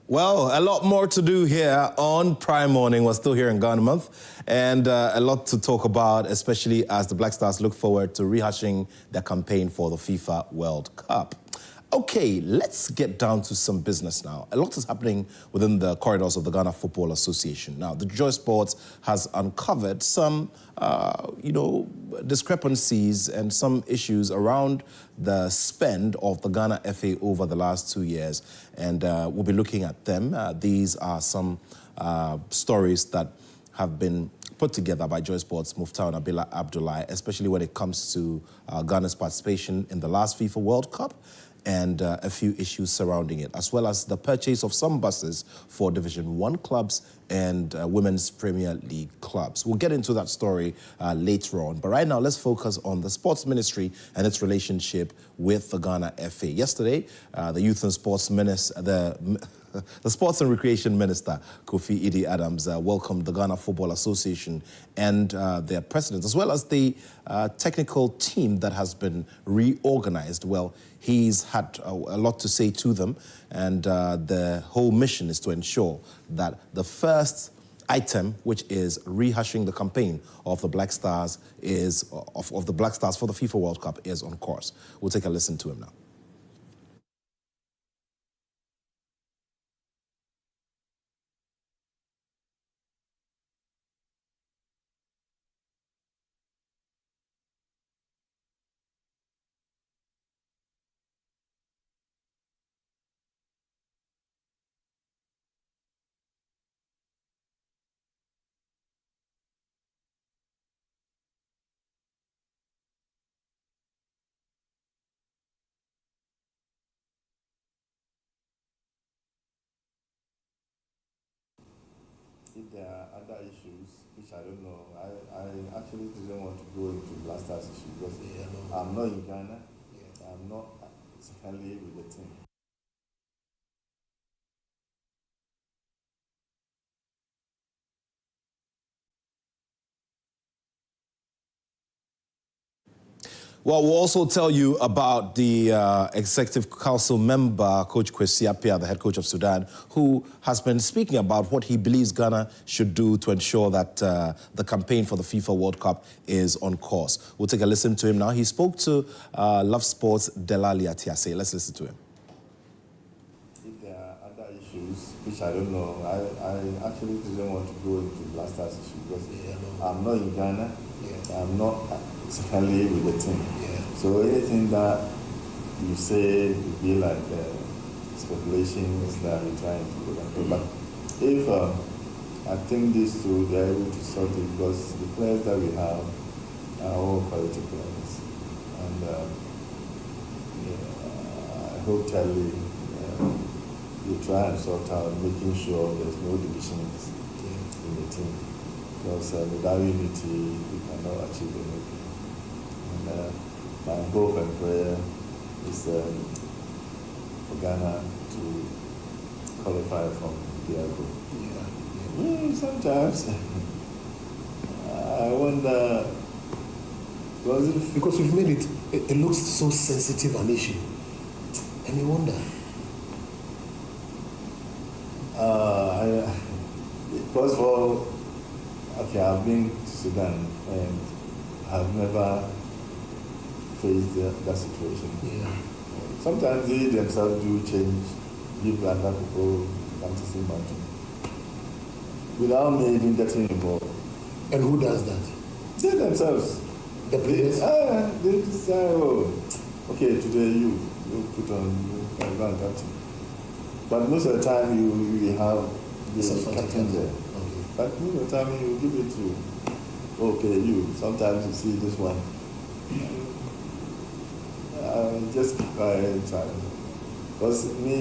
Well, a lot more to do here on Prime Morning. We're still here in Ghana Month, and a lot to talk about, especially as the Black Stars look forward to rehashing their campaign for the FIFA World Cup. Okay, let's get down to some business now. A lot is happening within the corridors of the Ghana Football Association. Now, the Joy Sports has uncovered some, discrepancies and some issues around the spend of the Ghana FA over the last 2 years, and we'll be looking at them. These are some stories that have been put together by Joy Sports, Muftau and Abila Abdullahi, especially when it comes to Ghana's participation in the last FIFA World Cup and a few issues surrounding it, as well as the purchase of some buses for Division 1 clubs and Women's Premier League clubs. We'll get into that story later on. But right now, let's focus on the Sports Ministry and its relationship with the Ghana FA. Yesterday, the Youth and Sports Minister, the Sports and Recreation Minister, Kofi Idi Adams, welcomed the Ghana Football Association and their president, as well as the technical team that has been reorganized. Well, he's had a lot to say to them, and the whole mission is to ensure that the first item, which is rehashing the campaign of the Black Stars, of the Black Stars for the FIFA World Cup, is on course. We'll take a listen to him now. If there are other issues, which I don't know, I actually didn't want to go into Black Stars issue because I'm not in Ghana, I'm not secondly with the team. Well, we'll also tell you about the Executive Council member, Coach Kwesi Appiah, the head coach of Sudan, who has been speaking about what he believes Ghana should do to ensure that the campaign for the FIFA World Cup is on course. We'll take a listen to him now. He spoke to Love Sports Delali Atiase. Let's listen to him. If there are other issues, which I don't know, I actually didn't want to go into Black Stars issue because I'm not in Ghana, I'm not secondly with the team. So anything that you say would be like speculations that we're trying to go. But if I think these two, they're able to sort it because the players that we have are all quality players. And I hope Charlie you try and sort out making sure there's no divisions in the team. Because without unity, we cannot achieve anything. And my hope and prayer is for Ghana to qualify from the group. Sometimes I wonder, because we've made it looks so sensitive an issue, and you wonder. First of all, okay, I've been to Sudan and I've never faced that situation. Sometimes they themselves do change, give other people fantasy match without me even getting involved. And who does that? They themselves. The players? They decide, okay, today you put on, you can go and captain. But most of the time you have the captain there. But most of the time you give it to, okay, you. Sometimes you see this one. Just keep quiet. Because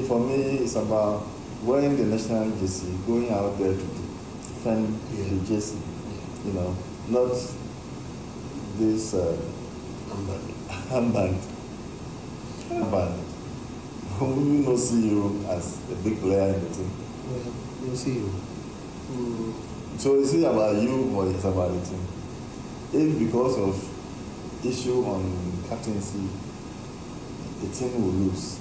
for me, it's about wearing the national jersey, going out there to defend the jersey. You know, not this armband. We will not see you as a big player in the team. Well, we'll see you. So is it about you or it's about the team? If because of issue on captaincy, the team will lose,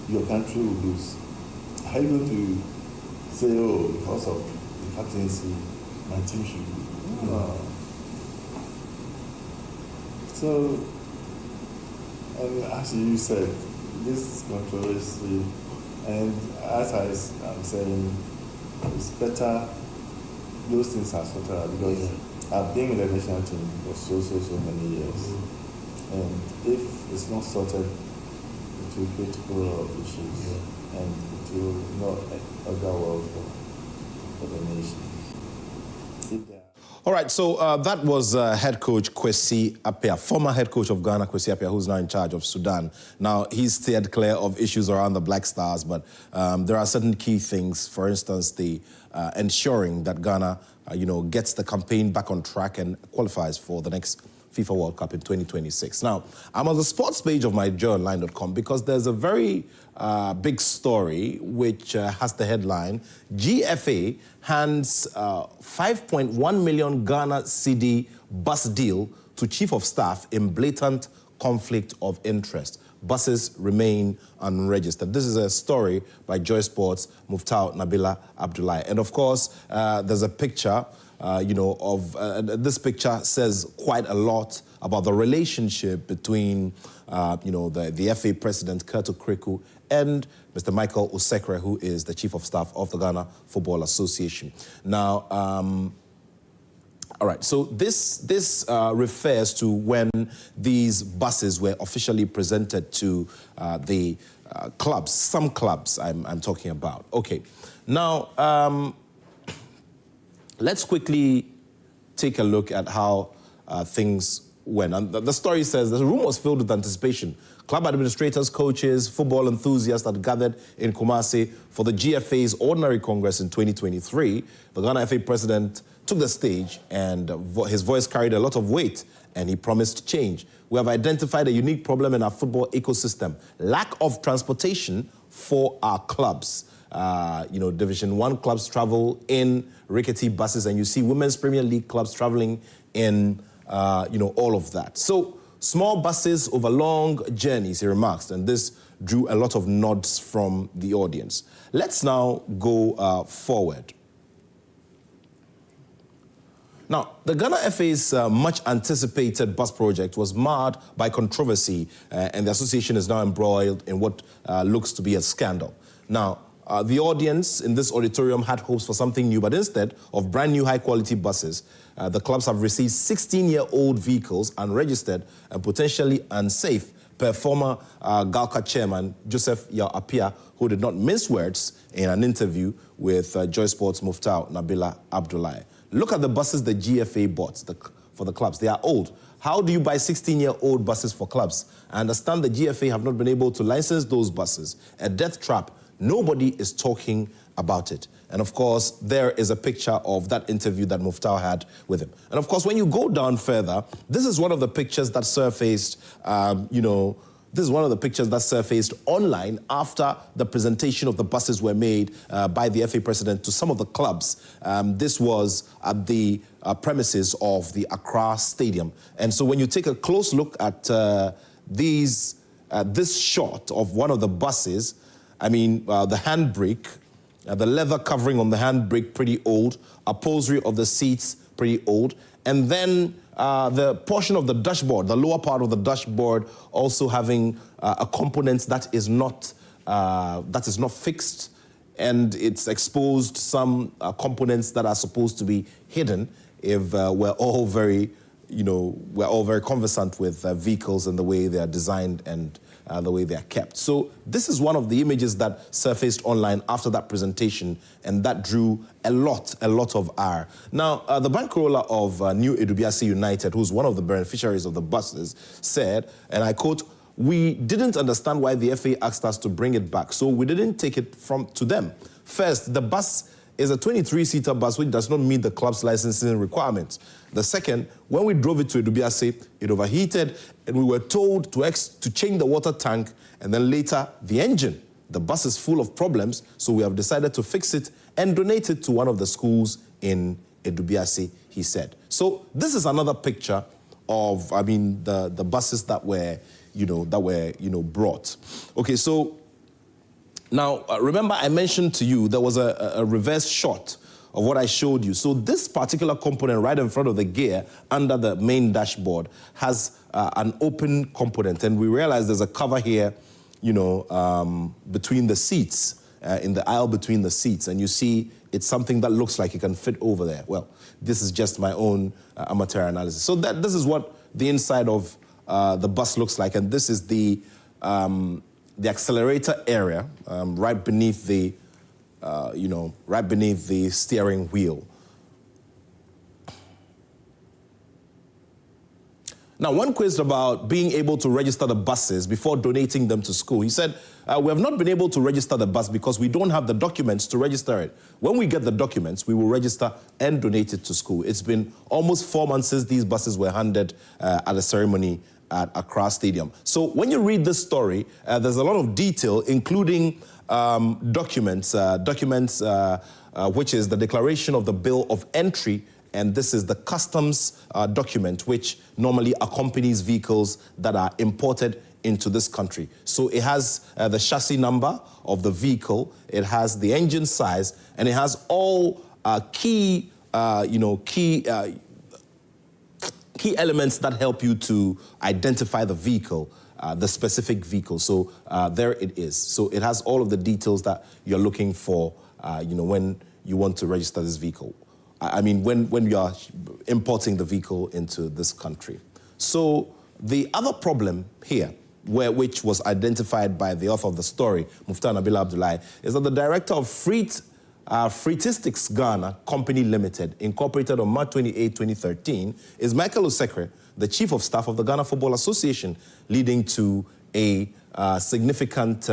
your country will lose, are you going to say, oh, because of the captaincy, my team should be? No. So, and as you said, this controversy, and as I'm saying, it's better those things are sorted out, because I've been with the national team for so many years. And if it's not sorted, it will create a lot of issues, and it will not augur well for the nation. All right, so that was head coach Kwesi Appiah, former head coach of Ghana, Kwesi Appiah, who's now in charge of Sudan. Now, he's steered clear of issues around the Black Stars, but there are certain key things, for instance, the ensuring that Ghana, gets the campaign back on track and qualifies for the next FIFA World Cup in 2026. Now, I'm on the sports page of myjoyonline.com because there's a very big story which has the headline, GFA hands 5.1 million Ghana cedi bus deal to Chief of Staff in blatant conflict of interest. Buses remain unregistered. This is a story by Joy Sports' Muftau Nabila Abdullahi. And of course, there's a picture this picture says quite a lot about the relationship between, the FA president, Kurt Okreku, and Mr. Michael Osekre, who is the Chief of Staff of the Ghana Football Association. Now, all right, so this refers to when these buses were officially presented to the clubs, some clubs I'm talking about. Okay, now, let's quickly take a look at how things went. And the story says the room was filled with anticipation. Club administrators, coaches, football enthusiasts had gathered in Kumasi for the GFA's Ordinary Congress in 2023. The Ghana FA president took the stage and his voice carried a lot of weight and he promised change. We have identified a unique problem in our football ecosystem, lack of transportation for our clubs. Division 1 clubs travel in rickety buses, and you see Women's Premier League clubs traveling in, all of that. So small buses over long journeys, he remarks, and this drew a lot of nods from the audience. Let's now go forward. Now, the Ghana FA's much-anticipated bus project was marred by controversy, and the association is now embroiled in what looks to be a scandal. Now, the audience in this auditorium had hopes for something new, but instead of brand new high-quality buses, the clubs have received 16-year-old vehicles unregistered and potentially unsafe, per former Galka chairman Joseph Yao Appiah, who did not mince words in an interview with Joy Sports' Muftau Nabila Abdullahi. Look at the buses the GFA bought for the clubs. They are old. How do you buy 16-year-old buses for clubs? I understand the GFA have not been able to license those buses. A death trap. Nobody is talking about it. And of course, there is a picture of that interview that Muftau had with him. And of course, when you go down further, this is one of the pictures that surfaced, this is one of the pictures that surfaced online after the presentation of the buses were made by the FA president to some of the clubs. This was at the premises of the Accra Stadium. And so when you take a close look at this shot of one of the buses, I mean, the handbrake, the leather covering on the handbrake, pretty old, upholstery of the seats, pretty old, and then the portion of the dashboard, the lower part of the dashboard, also having a component that is not fixed, and it's exposed some components that are supposed to be hidden. If we're all very conversant with vehicles and the way they are designed and the way they are kept. So this is one of the images that surfaced online after that presentation, and that drew a lot of ire. Now, the bankroller of New Edubiasi United, who's one of the beneficiaries of the buses, said, and I quote, "We didn't understand why the FA asked us to bring it back, so we didn't take it to them. First, the bus is a 23-seater bus which does not meet the club's licensing requirements. The second, when we drove it to Edubiasi, it overheated and we were told to change the water tank and then later the engine. The bus is full of problems, so we have decided to fix it and donate it to one of the schools in Edubiasi," he said. So this is another picture of, the buses that were, brought. Okay, so Now, remember I mentioned to you there was a reverse shot of what I showed you. So this particular component right in front of the gear under the main dashboard has an open component, and we realize there's a cover here, you know, between the seats, in the aisle between the seats, and you see it's something that looks like it can fit over there. Well, this is just my own amateur analysis. So this is what the inside of the bus looks like, and this is the accelerator area right beneath the, right beneath the steering wheel. Now, one quiz about being able to register the buses before donating them to school. He said, we have not been able to register the bus because we don't have the documents to register it. When we get the documents, we will register and donate it to school. It's been almost 4 months since these buses were handed at a ceremony at Accra Stadium. So when you read this story, there's a lot of detail, including documents, which is the declaration of the bill of entry, and this is the customs document, which normally accompanies vehicles that are imported into this country. So it has the chassis number of the vehicle, it has the engine size, and it has all key elements that help you to identify the vehicle, the specific vehicle. So there it is. So it has all of the details that you're looking for, when you want to register this vehicle. I mean, when you are importing the vehicle into this country. So the other problem here, which was identified by the author of the story, Muftar Nabil Abdullahi, is that the director of Freetistics Ghana Company Limited, incorporated on March 28, 2013, is Michael Osekre, the chief of staff of the Ghana Football Association, leading to a significant,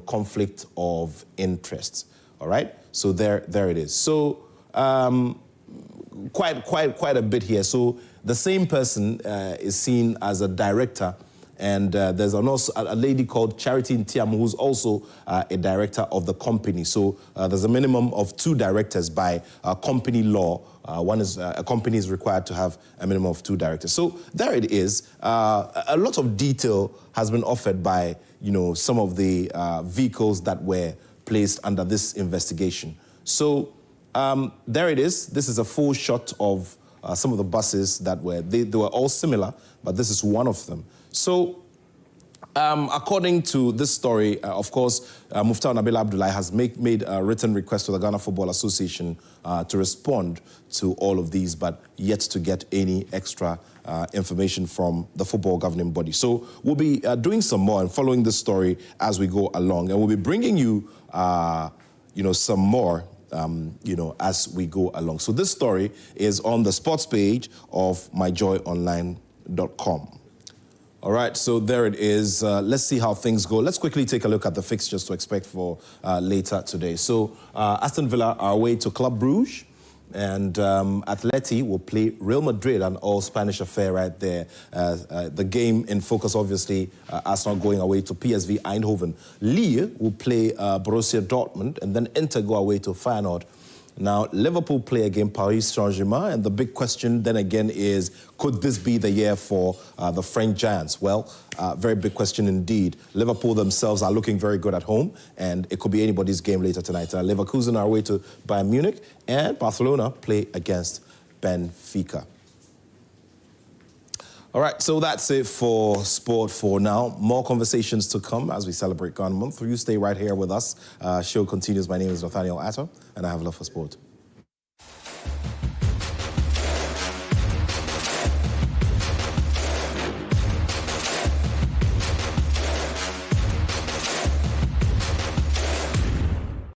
conflict of interest. All right, so there it is. So quite a bit here. So the same person is seen as a director. And there's also a lady called Charity Ntiam, who's also a director of the company. So there's a minimum of 2 directors by company law. A company is required to have a minimum of 2 directors. So there it is. A lot of detail has been offered by, some of the vehicles that were placed under this investigation. So there it is. This is a full shot of some of the buses that they were all similar, but this is one of them. So, according to this story, of course, Muftar Nabil Abdullahi has made a written request to the Ghana Football Association to respond to all of these, but yet to get any extra information from the football governing body. So we'll be doing some more and following this story as we go along, and we'll be bringing you, some more. As we go along. So this story is on the sports page of myjoyonline.com. All right, so there it is. Let's see how things go. Let's quickly take a look at the fixtures to expect for later today. So Aston Villa are away to Club Brugge, and Atleti will play Real Madrid, an all-Spanish affair right there. The game in focus, obviously, Arsenal going away to PSV Eindhoven. Lille will play Borussia Dortmund, and then Inter go away to Feyenoord. Now, Liverpool play against Paris Saint-Germain, and the big question then again is, could this be the year for the French giants? Well, very big question indeed. Liverpool themselves are looking very good at home, and it could be anybody's game later tonight. Leverkusen are away to Bayern Munich, and Barcelona play against Benfica. All right, so that's it for sport for now. More conversations to come as we celebrate Ghana Month. You stay right here with us. Show continues. My name is Nathaniel Atto, and I have love for sport.